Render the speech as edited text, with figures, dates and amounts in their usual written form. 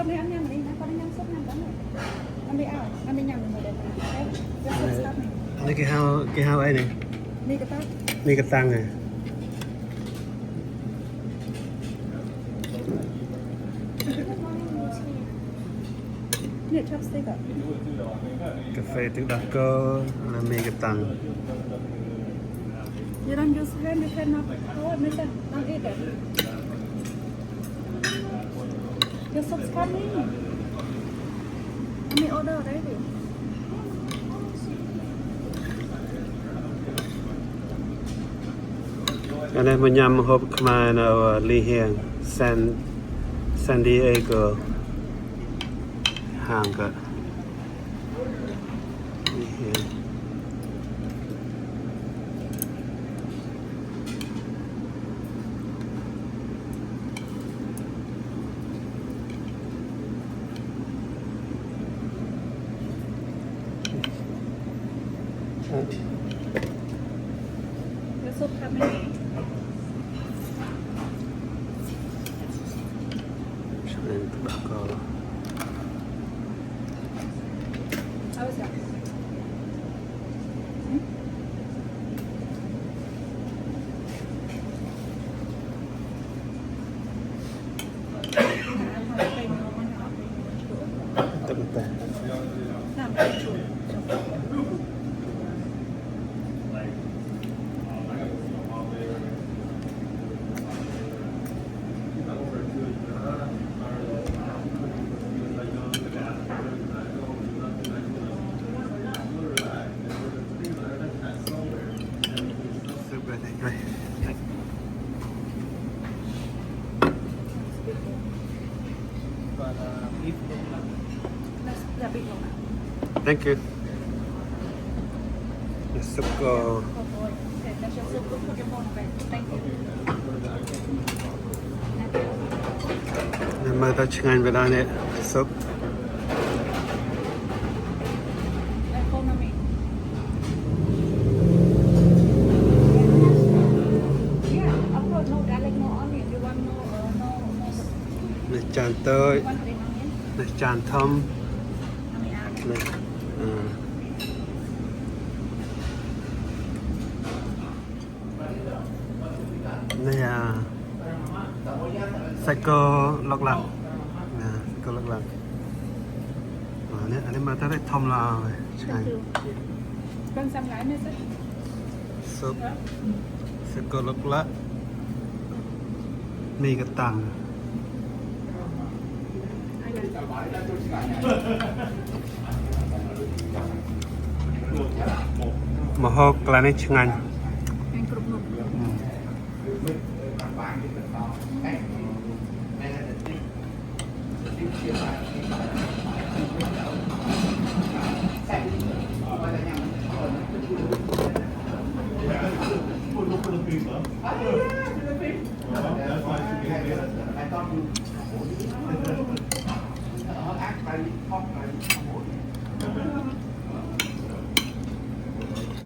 con này ăn nhầm đi, con đi nhầm sốt nhầm lắm rồi. Ăn đi ao, ăn đi nhầm rồi đấy. Cái sốt sốt này. Đây cái hao ấy này. Đi cái tát. Đi cái tăng này. Này chopstick à? Cà phê tự đặt cơ là mì cái tăng. You don't use hand, you cannot hold it, don't eat it. Your soup's coming. Let me order already. Anh em mình nhằm hộp khmer nào Lý Hiền San Diego hàng cả Lý Hiền. Your soup coming. Nên tự đặt cơ. How is that? Tập tẻ. Thank you. The soup go. Nên mà ta chừng anh về đây nè soup. Này tràn tới, này tràn thơm. Này, này sai cơ lắc lắc, nè cơ lắc lắc. Này mà taได้thơm là này. Con xăm lái mới sức. Soup, sai cơ lắc lắc. Mì cái tàng. Mà hộp là này chừng anh.